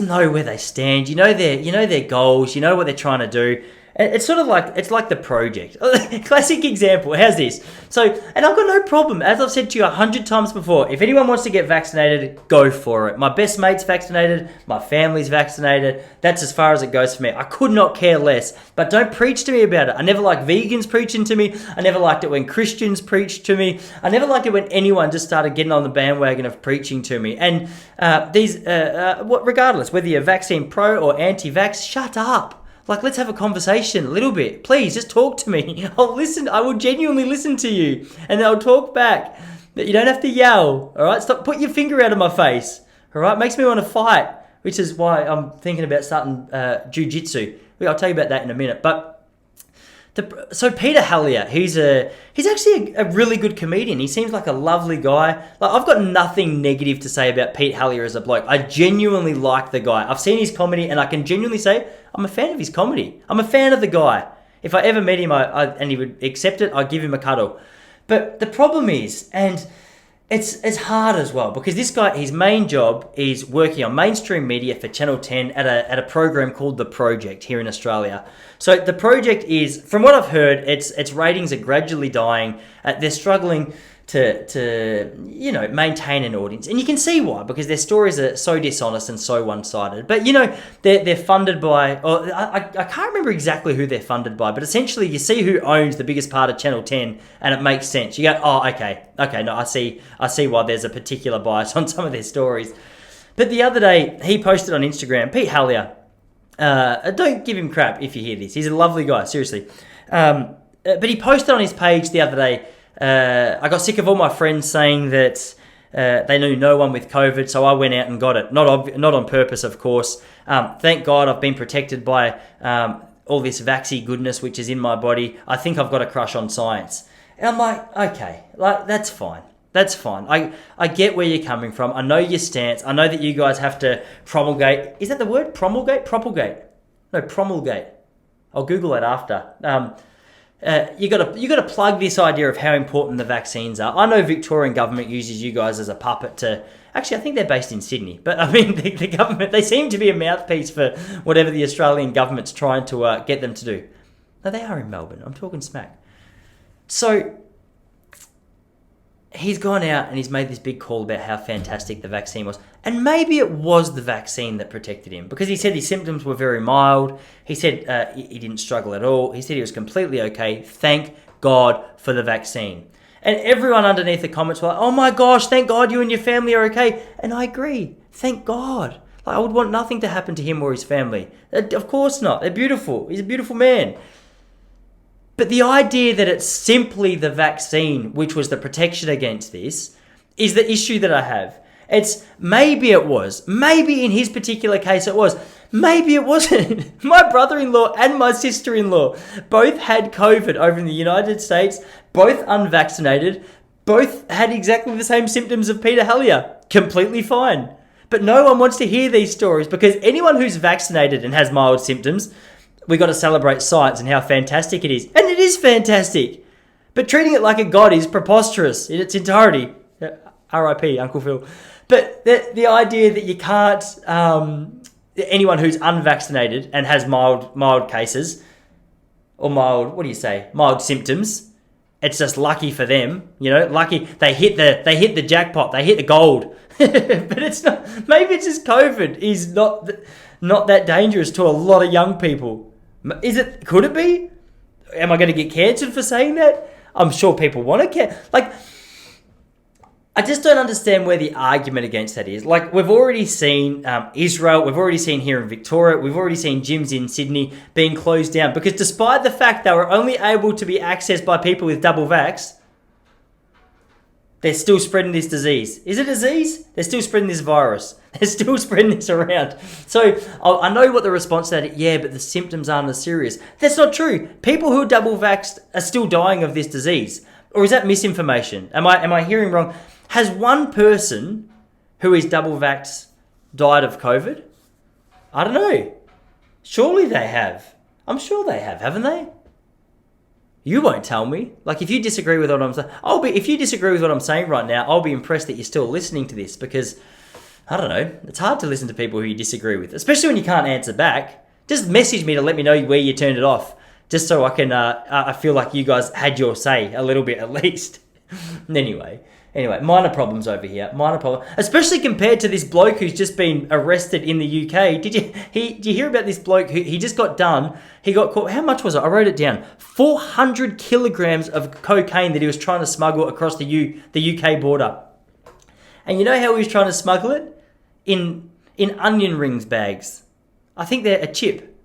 know where they stand. You know their goals. You know what they're trying to do. It's sort of like, it's like The Project. Classic example. How's this? So, and I've got no problem. As I've said to you 100 times before, if anyone wants to get vaccinated, go for it. My best mate's vaccinated. My family's vaccinated. That's as far as it goes for me. I could not care less. But don't preach to me about it. I never liked vegans preaching to me. I never liked it when Christians preached to me. I never liked it when anyone just started getting on the bandwagon of preaching to me. And regardless, whether you're vaccine pro or anti-vax, shut up. Let's have a conversation a little bit. Please, just talk to me. I'll listen. I will genuinely listen to you. And I'll talk back. You don't have to yell. All right? Stop. Put your finger out of my face. All right? Makes me want to fight. Which is why I'm thinking about starting jiu-jitsu. I'll tell you about that in a minute. But so Peter Hallier, he's actually a really good comedian. He seems like a lovely guy. I've got nothing negative to say about Pete Hallier as a bloke. I genuinely like the guy. I've seen his comedy and I can genuinely say I'm a fan of his comedy. I'm a fan of the guy. If I ever met him and he would accept it, I'd give him a cuddle. But the problem is, and it's hard as well, because this guy, his main job is working on mainstream media for Channel 10 at a program called The Project here in Australia. So The Project is, from what I've heard, its ratings are gradually dying. They're struggling to maintain an audience, and you can see why, because their stories are so dishonest and so one-sided. But they're funded by, or I can't remember exactly who they're funded by, but essentially you see who owns the biggest part of Channel 10, and it makes sense. You go, oh, okay, no, I see why there's a particular bias on some of their stories. But the other day he posted on Instagram, Pete Hallier. Don't give him crap if you hear this. He's a lovely guy, seriously. But he posted on his page the other day, I got sick of all my friends saying that they knew no one with COVID, so I went out and got it. Not on purpose, of course. Thank God I've been protected by all this vaxy goodness which is in my body. I think I've got a crush on science. And I'm like, okay, that's fine. That's fine. I get where you're coming from. I know your stance. I know that you guys have to promulgate. Is that the word? Promulgate? Propagate? No, promulgate. I'll Google that after. You got to plug this idea of how important the vaccines are. I know Victorian government uses you guys as a puppet to. Actually, I think they're based in Sydney, but I mean the government. They seem to be a mouthpiece for whatever the Australian government's trying to get them to do. No, they are in Melbourne. I'm talking smack. So he's gone out and he's made this big call about how fantastic the vaccine was. And maybe it was the vaccine that protected him, because he said his symptoms were very mild. He said he didn't struggle at all. He said he was completely okay. Thank God for the vaccine. And everyone underneath the comments were like, oh my gosh, thank God you and your family are okay. And I agree. Thank God. I would want nothing to happen to him or his family. Of course not. They're beautiful. He's a beautiful man. But the idea that it's simply the vaccine which was the protection against this is the issue that I have. It's maybe it was. Maybe in his particular case it was. Maybe it wasn't. My brother-in-law and my sister-in-law both had COVID over in the United States, both unvaccinated, both had exactly the same symptoms of Peter Hallier. Completely fine. But no one wants to hear these stories, because anyone who's vaccinated and has mild symptoms, we got to celebrate science and how fantastic it is. And it is fantastic. But treating it like a god is preposterous in its entirety. R.I.P. Uncle Phil. But the idea that you can't... anyone who's unvaccinated and has mild cases, or mild symptoms, it's just lucky for them. Lucky they hit the jackpot. They hit the gold. But it's not... Maybe it's just COVID is not that dangerous to a lot of young people. Is it? Could it be? Am I going to get cancelled for saying that? I'm sure people want to care. I just don't understand where the argument against that is. Like, we've already seen Israel, we've already seen here in Victoria, we've already seen gyms in Sydney being closed down because despite the fact they were only able to be accessed by people with double vax, they're still spreading this disease. Is it a disease? They're still spreading this virus. They're still spreading this around. So I know what the response to that is. Yeah, but the symptoms aren't as serious. That's not true. People who are double vaxxed are still dying of this disease. Or is that misinformation? Am I hearing wrong? Has one person who is double vaxxed died of COVID? I don't know. Surely they have. I'm sure they have, haven't they? You won't tell me. Like, if you disagree with what I'm saying, if you disagree with what I'm saying right now, I'll be impressed that you're still listening to this because, I don't know, it's hard to listen to people who you disagree with, especially when you can't answer back. Just message me to let me know where you turned it off, just so I can, I feel like you guys had your say a little bit at least. Anyway, minor problems over here. Minor problem, especially compared to this bloke who's just been arrested in the UK. Did you hear about this bloke who he just got done? He got caught. How much was it? I wrote it down. 400 kilograms of cocaine that he was trying to smuggle across the UK border. And you know how he was trying to smuggle it? In onion rings bags. I think they're a chip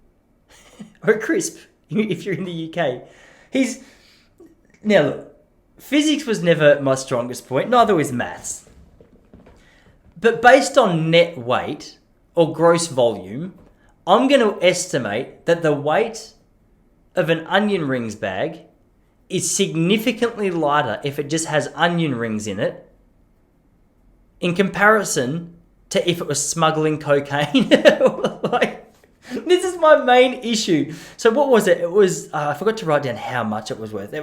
or a crisp if you're in the UK. Now look. Physics was never my strongest point, neither was maths. But based on net weight or gross volume, I'm going to estimate that the weight of an onion rings bag is significantly lighter if it just has onion rings in it in comparison to if it was smuggling cocaine. This is my main issue. So what was it? It was I forgot to write down how much it was worth. It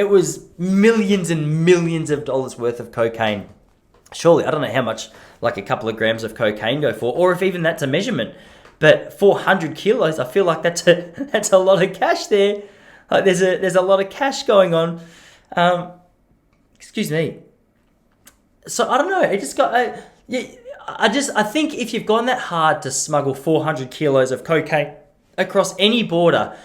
was millions and millions of dollars worth of cocaine. Surely, I don't know how much like a couple of grams of cocaine go for, or if even that's a measurement. But 400 kilos, I feel like that's a lot of cash there. Like there's a lot of cash going on. Excuse me. So I don't know. It just got. I think if you've gone that hard to smuggle 400 kilos of cocaine across any border,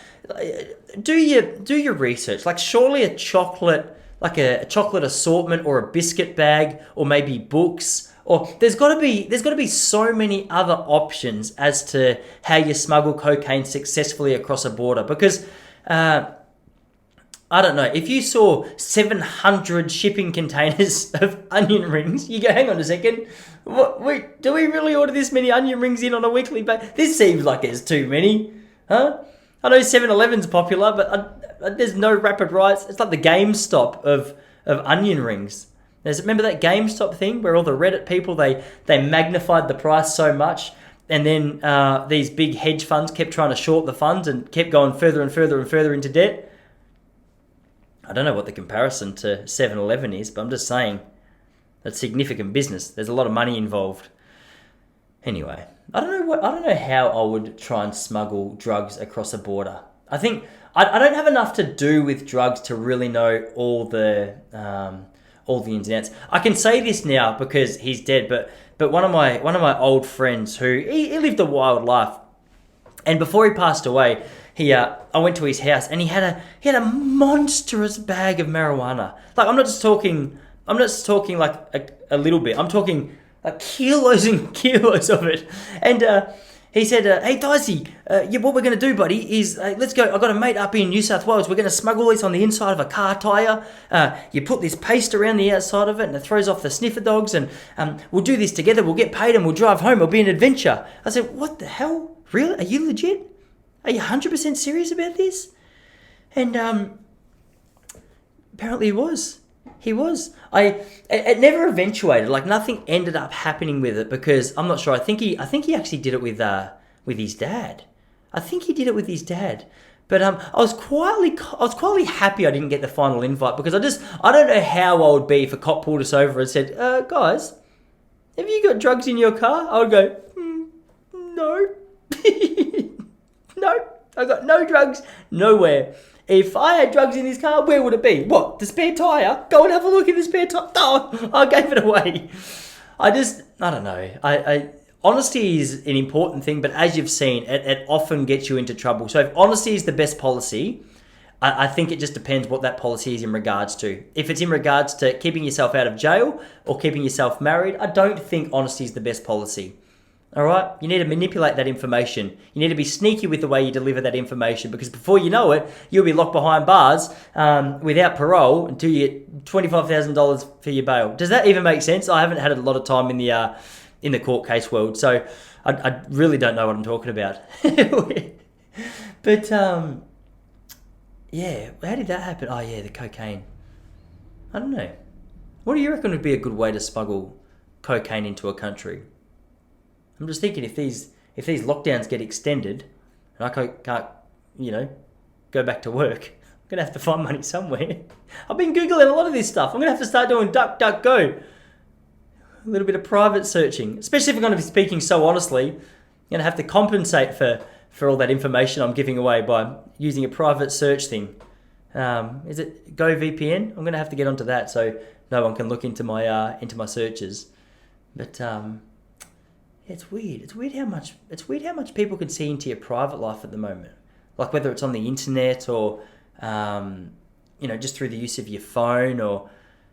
do your research. Like surely a chocolate assortment or a biscuit bag or maybe books, or there's got to be so many other options as to how you smuggle cocaine successfully across a border because I don't know. If you saw 700 shipping containers of onion rings, you go, hang on a second. Wait, do we really order this many onion rings in on a weekly basis? This seems like there's too many. Huh? I know 7-Eleven's popular, but there's no rapid rise. It's like the GameStop of onion rings. Remember that GameStop thing where all the Reddit people, they magnified the price so much and then these big hedge funds kept trying to short the funds and kept going further and further and further into debt? I don't know what the comparison to 7-Eleven is, but I'm just saying that's significant business. There's a lot of money involved. Anyway, I don't know how I would try and smuggle drugs across a border. I think I don't have enough to do with drugs to really know all the ins and outs. I can say this now because he's dead, but one of my old friends who he lived a wild life, and before he passed away, I went to his house and he had a monstrous bag of marijuana. Like I'm not just talking like a little bit. I'm talking like kilos and kilos of it. And he said, "Hey Dicey, what we're gonna do, buddy, is let's go. I got a mate up in New South Wales. We're gonna smuggle this on the inside of a car tire. You put this paste around the outside of it, and it throws off the sniffer dogs. And we'll do this together. We'll get paid, and we'll drive home. It'll be an adventure." I said, "What the hell? Really? Are you legit? Are you 100% serious about this?" And apparently he was. He was. It never eventuated. Like nothing ended up happening with it because I'm not sure. I think he actually did it with his dad. I think he did it with his dad. But I was quietly happy I didn't get the final invite because I don't know how I would be if a cop pulled us over and said, "Guys, have you got drugs in your car?" I would go, "No." No, I got no drugs, nowhere. If I had drugs in this car, where would it be? What, the spare tyre? Go and have a look in the spare tyre. Oh, I gave it away. I don't know. Honesty is an important thing, but as you've seen, it often gets you into trouble. So if honesty is the best policy, I think it just depends what that policy is in regards to. If it's in regards to keeping yourself out of jail or keeping yourself married, I don't think honesty is the best policy. All right? You need to manipulate that information. You need to be sneaky with the way you deliver that information, because before you know it, you'll be locked behind bars without parole until you get $25,000 for your bail. Does that even make sense? I haven't had a lot of time in the court case world, so I really don't know what I'm talking about. But yeah, how did that happen? Oh yeah, the cocaine. I don't know. What do you reckon would be a good way to smuggle cocaine into a country? I'm just thinking, if these lockdowns get extended and I can't, go back to work, I'm going to have to find money somewhere. I've been Googling a lot of this stuff. I'm going to have to start doing DuckDuckGo. A little bit of private searching. Especially if I'm going to be speaking so honestly, I'm going to have to compensate for all that information I'm giving away by using a private search thing. Is it GoVPN? I'm going to have to get onto that so no one can look into my searches. But it's weird. It's weird how much people can see into your private life at the moment. Like whether it's on the internet or just through the use of your phone, or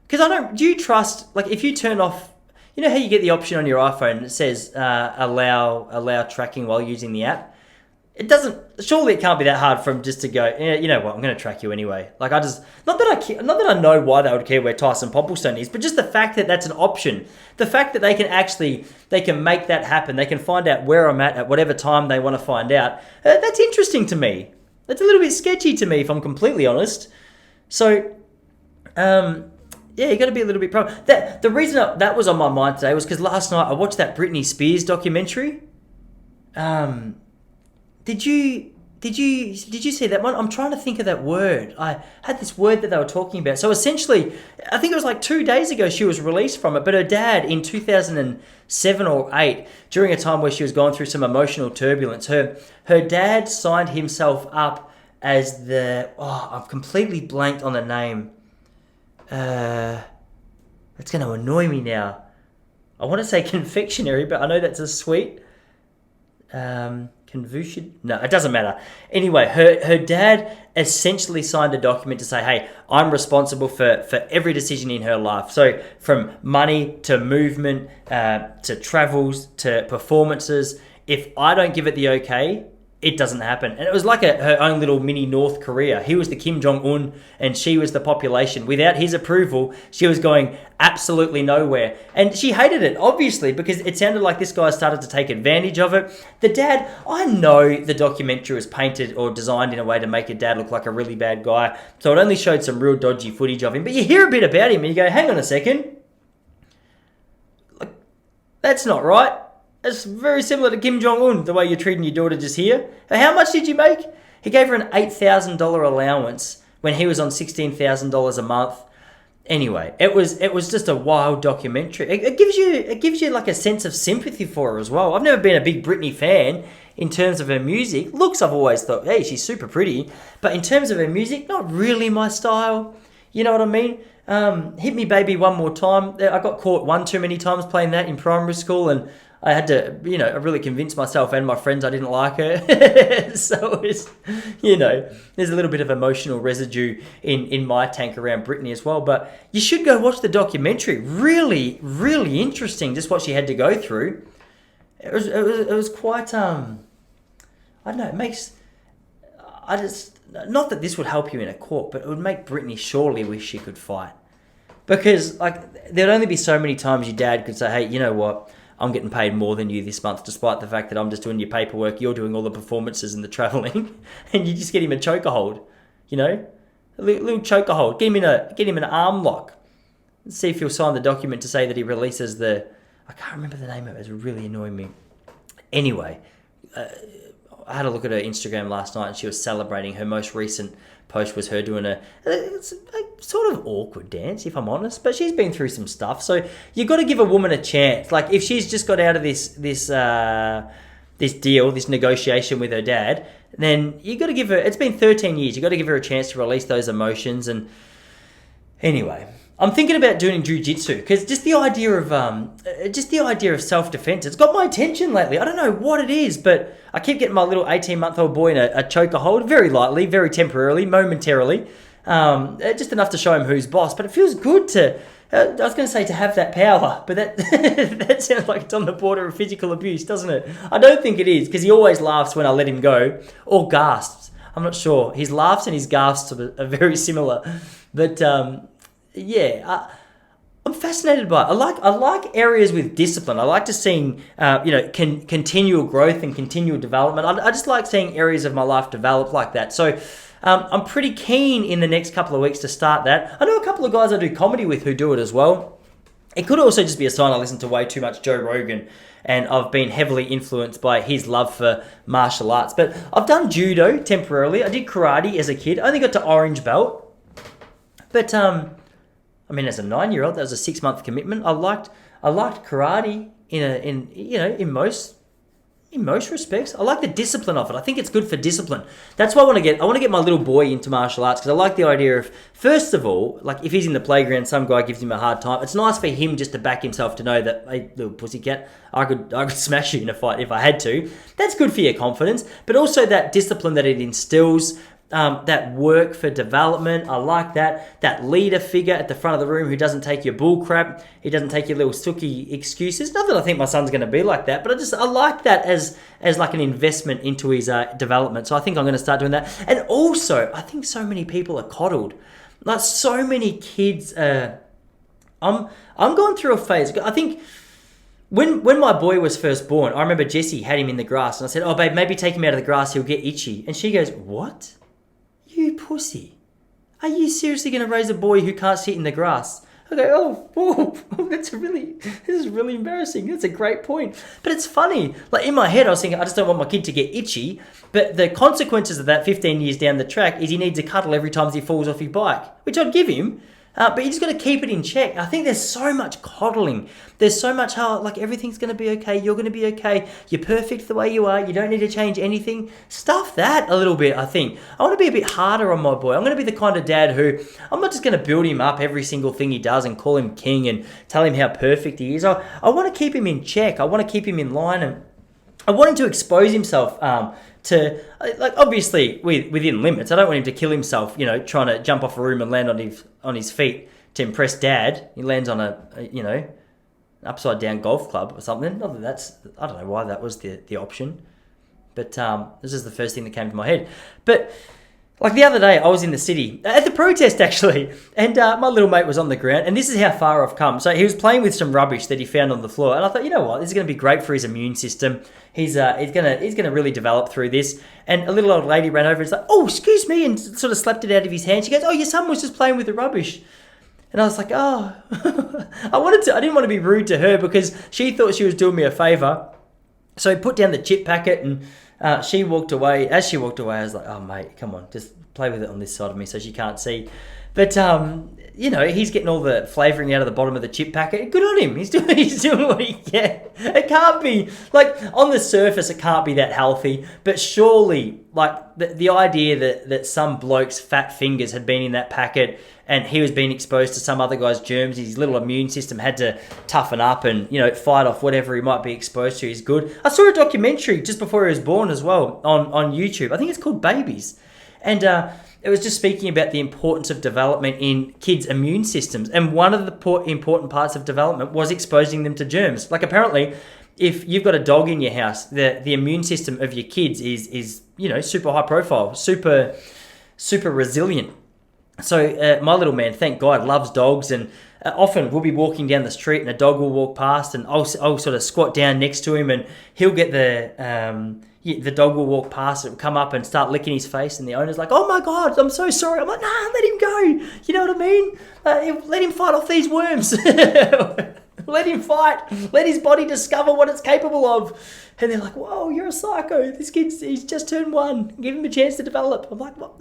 because do you trust, like, if you turn off, you know how you get the option on your iPhone and it says allow tracking while using the app? Surely it can't be that hard for them just to go, you know what, I'm going to track you anyway. Like, not that I know why they would care where Tyson Popplestone is, but just the fact that that's an option. The fact that they can make that happen. They can find out where I'm at whatever time they want to find out. That's interesting to me. That's a little bit sketchy to me, if I'm completely honest. So, yeah, you got to be a little bit the reason that was on my mind today was because last night I watched that Britney Spears documentary. Did you see that one? I'm trying to think of that word. I had this word that they were talking about. So essentially, I think it was like 2 days ago she was released from it, but her dad in 2007 or 8, during a time where she was going through some emotional turbulence, her dad signed himself up as I've completely blanked on the name. It's going to annoy me now. I want to say confectionery, but I know that's a sweet. Confucian? No, it doesn't matter. Anyway, her dad essentially signed a document to say, hey, I'm responsible for every decision in her life. So from money to movement, to travels, to performances. If I don't give it the okay, it doesn't happen. And it was like her own little mini North Korea. He was the Kim Jong-un and she was the population. Without his approval, she was going absolutely nowhere. And she hated it, obviously, because it sounded like this guy started to take advantage of it. The dad, I know the documentary was painted or designed in a way to make her dad look like a really bad guy. So it only showed some real dodgy footage of him. But you hear a bit about him and you go, hang on a second. That's not right. It's very similar to Kim Jong-un, the way you're treating your daughter just here. How much did you make? He gave her an $8,000 allowance when he was on $16,000 a month. Anyway, it was just a wild documentary. It gives you like a sense of sympathy for her as well. I've never been a big Britney fan in terms of her music. Looks, I've always thought, hey, she's super pretty. But in terms of her music, not really my style. You know what I mean? Hit Me Baby One More Time. I got caught one too many times playing that in primary school, and I had to, really convince myself and my friends I didn't like her. So it's, there's a little bit of emotional residue in my tank around Britney as well. But you should go watch the documentary. Really, really interesting, just what she had to go through. It was quite, I don't know, not that this would help you in a court, but it would make Britney surely wish she could fight. Because, there'd only be so many times your dad could say, hey, you know what? I'm getting paid more than you this month, despite the fact that I'm just doing your paperwork, you're doing all the performances and the travelling, and you just get him a choker hold, a little choker hold. Get him an arm lock. Let's see if he'll sign the document to say that he releases I can't remember the name of it. It's really annoying me. Anyway, I had a look at her Instagram last night, and she was celebrating. Her most recent post was her doing it's a sort of awkward dance, if I'm honest, but she's been through some stuff. So you got to give a woman a chance. Like, if she's just got out of this deal, this negotiation with her dad, then you got to give her. It's been 13 years. You got to give her a chance to release those emotions. And anyway, I'm thinking about doing jiu-jitsu because just the idea of self-defense, it's got my attention lately. I don't know what it is, but I keep getting my little 18-month-old boy in a choker hold very lightly, very temporarily, momentarily, just enough to show him who's boss. But it feels good to, I was going to say to have that power, but that that sounds like it's on the border of physical abuse, doesn't it? I don't think it is, because he always laughs when I let him go, or gasps. I'm not sure. His laughs and his gasps are very similar, but I'm fascinated by it. I like areas with discipline. I like to seeing continual growth and continual development. I just like seeing areas of my life develop like that. So I'm pretty keen in the next couple of weeks to start that. I know a couple of guys I do comedy with who do it as well. It could also just be a sign I listen to way too much Joe Rogan, and I've been heavily influenced by his love for martial arts. But I've done judo temporarily. I did karate as a kid. I only got to orange belt. But as a 9-year-old, that was a 6-month commitment. I liked karate in most respects. I like the discipline of it. I think it's good for discipline. That's why I want to get my little boy into martial arts, because I like the idea of, first of all, like if he's in the playground, some guy gives him a hard time. It's nice for him just to back himself to know that, hey, little pussycat, I could smash you in a fight if I had to. That's good for your confidence, but also that discipline that it instills. That work for development, I like that. That leader figure at the front of the room who doesn't take your bull crap. He doesn't take your little sooky excuses. Not that I think my son's going to be like that, but I like that as like an investment into his development. So I think I'm going to start doing that. And also, I think so many people are coddled. Like so many kids. I'm going through a phase. I think. When my boy was first born, I remember Jessie had him in the grass, and I said, "Oh, babe, maybe take him out of the grass. He'll get itchy." And she goes, "What? You pussy. Are you seriously going to raise a boy who can't sit in the grass?" I go, this is really embarrassing. That's a great point. But it's funny. Like in my head, I was thinking, I just don't want my kid to get itchy. But the consequences of that 15 years down the track is he needs a cuddle every time he falls off his bike, which I'd give him. But you just got to keep it in check. I think there's so much coddling. There's so much everything's going to be okay. You're going to be okay. You're perfect the way you are. You don't need to change anything. Stuff that a little bit, I think. I want to be a bit harder on my boy. I'm going to be the kind of dad who, I'm not just going to build him up every single thing he does and call him king and tell him how perfect he is. I want to keep him in check. I want to keep him in line, and I want him to expose himself to, like, obviously within limits. I don't want him to kill himself, trying to jump off a room and land on his feet to impress dad. He lands on an upside down golf club or something. Not that I don't know why that was the option, but this is the first thing that came to my head. But like the other day, I was in the city at the protest actually, and my little mate was on the ground, and this is how far I've come. So he was playing with some rubbish that he found on the floor, and I thought, you know what, this is going to be great for his immune system. He's gonna really develop through this. And a little old lady ran over and was like, "Oh, excuse me," and sort of slapped it out of his hand. She goes, "Oh, your son was just playing with the rubbish." And I was like, "Oh," I didn't want to be rude to her because she thought she was doing me a favour. So I put down the chip packet, and she walked away. As she walked away, I was like, "Oh, mate, come on, just play with it on this side of me so she can't see." But he's getting all the flavouring out of the bottom of the chip packet. Good on him. He's doing what he can. It can't be, like, on the surface, it can't be that healthy. But surely, like, the idea that some bloke's fat fingers had been in that packet and he was being exposed to some other guy's germs, his little immune system had to toughen up and, fight off whatever he might be exposed to is good. I saw a documentary just before he was born as well on YouTube. I think it's called Babies. And it was just speaking about the importance of development in kids' immune systems. And one of the important parts of development was exposing them to germs. Like apparently, if you've got a dog in your house, the immune system of your kids is super high profile, super resilient. So my little man, thank God, loves dogs, and often we'll be walking down the street and a dog will walk past, and I'll sort of squat down next to him, and he'll get the dog will walk past, it will come up and start licking his face, and the owner's like, "Oh my God, I'm so sorry." I'm like, "Nah, let him go." You know what I mean? Let him fight off these worms. Let him fight. Let his body discover what it's capable of. And they're like, "Whoa, you're a psycho. This he's just turned 1. Give him a chance to develop." I'm like, "What?"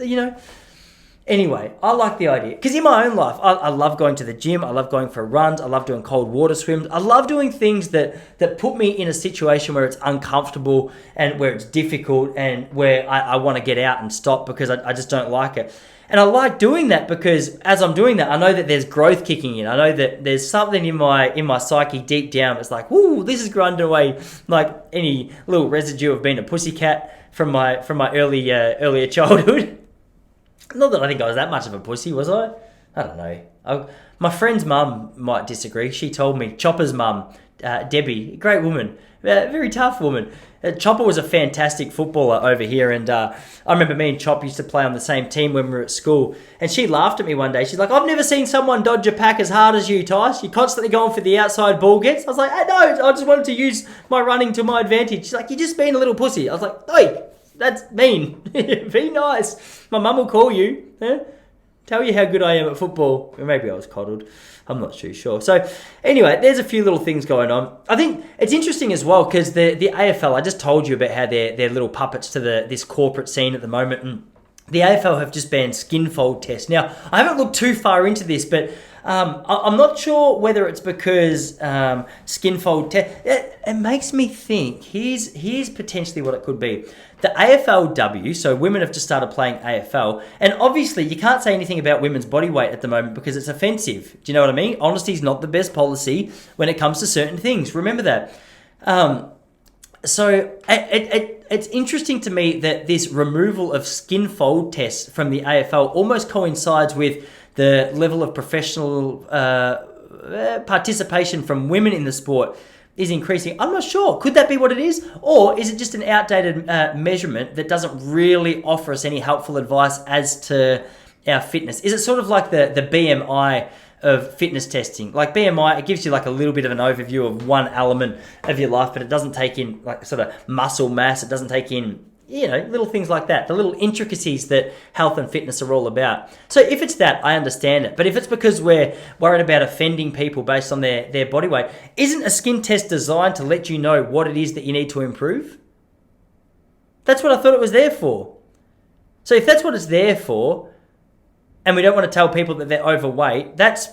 Anyway, I like the idea. Because in my own life, I love going to the gym. I love going for runs. I love doing cold water swims. I love doing things that put me in a situation where it's uncomfortable and where it's difficult and where I want to get out and stop because I just don't like it. And I like doing that because as I'm doing that, I know that there's growth kicking in. I know that there's something in my psyche deep down that's like, woo, this is grinding away like any little residue of being a pussycat from my earlier childhood. Not that I think I was that much of a pussy, was I? I don't know. My friend's mum might disagree. She told me, Chopper's mum, Debbie, great woman, very tough woman. Chopper was a fantastic footballer over here, and I remember me and Chop used to play on the same team when we were at school. And she laughed at me one day. She's like, I've never seen someone dodge a pack as hard as you, Tice. You're constantly going for the outside ball gets. I was like, no, I just wanted to use my running to my advantage. She's like, you're just being a little pussy. I was like, oi, that's mean. Be nice. My mum will call you. Tell you how good I am at football. Or maybe I was coddled. I'm not too sure. So anyway, there's a few little things going on. I think it's interesting as well because the AFL, I just told you about how they're little puppets to this corporate scene at the moment. And the AFL have just banned skin fold tests. Now, I haven't looked too far into this, but I'm not sure whether it's because skin fold test. It makes me think. Here's potentially what it could be. The AFLW, so women have just started playing AFL, and obviously you can't say anything about women's body weight at the moment because it's offensive. Do you know what I mean? Honesty is not the best policy when it comes to certain things. Remember that. So it's interesting to me that this removal of skin fold tests from the AFL almost coincides with the level of professional participation from women in the sport is increasing. I'm not sure. Could that be what it is? Or is it just an outdated measurement that doesn't really offer us any helpful advice as to our fitness? Is it sort of like the BMI of fitness testing? Like BMI, it gives you like a little bit of an overview of one element of your life, but it doesn't take in like sort of muscle mass. It doesn't take in, little things like that, the little intricacies that health and fitness are all about. So if it's that, I understand it. But if it's because we're worried about offending people based on their body weight, isn't a skin test designed to let you know what it is that you need to improve? That's what I thought it was there for. So if that's what it's there for, and we don't want to tell people that they're overweight, that's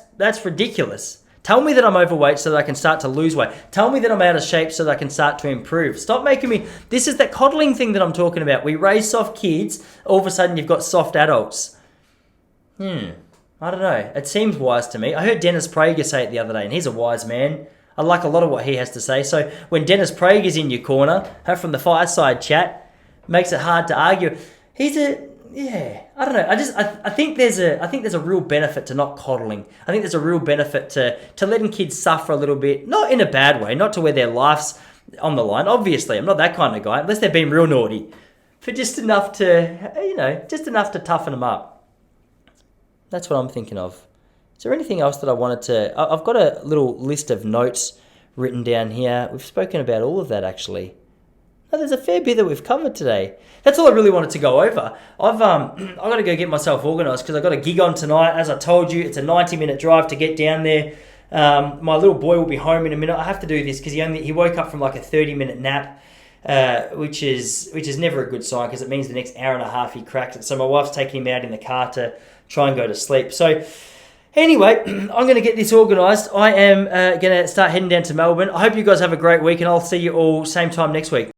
ridiculous. Tell me that I'm overweight so that I can start to lose weight. Tell me that I'm out of shape so that I can start to improve. Stop making me... This is that coddling thing that I'm talking about. We raise soft kids, all of a sudden you've got soft adults. I don't know. It seems wise to me. I heard Dennis Prager say it the other day, and he's a wise man. I like a lot of what he has to say. So when Dennis Prager's in your corner, from the fireside chat, makes it hard to argue. I don't know. I think there's a real benefit to not coddling. I think there's a real benefit to letting kids suffer a little bit, not in a bad way, not to where their life's on the line. Obviously, I'm not that kind of guy, unless they've been real naughty, for just enough to toughen them up. That's what I'm thinking of. Is there anything else that I wanted to... I've got a little list of notes written down here. We've spoken about all of that, actually. No, there's a fair bit that we've covered today. That's all I really wanted to go over. I've got to go get myself organised because I've got a gig on tonight. As I told you, it's a 90-minute drive to get down there. My little boy will be home in a minute. I have to do this because he woke up from like a 30-minute nap, which is never a good sign because it means the next hour and a half he cracks it. So my wife's taking him out in the car to try and go to sleep. So anyway, I'm going to get this organised. I am going to start heading down to Melbourne. I hope you guys have a great week, and I'll see you all same time next week.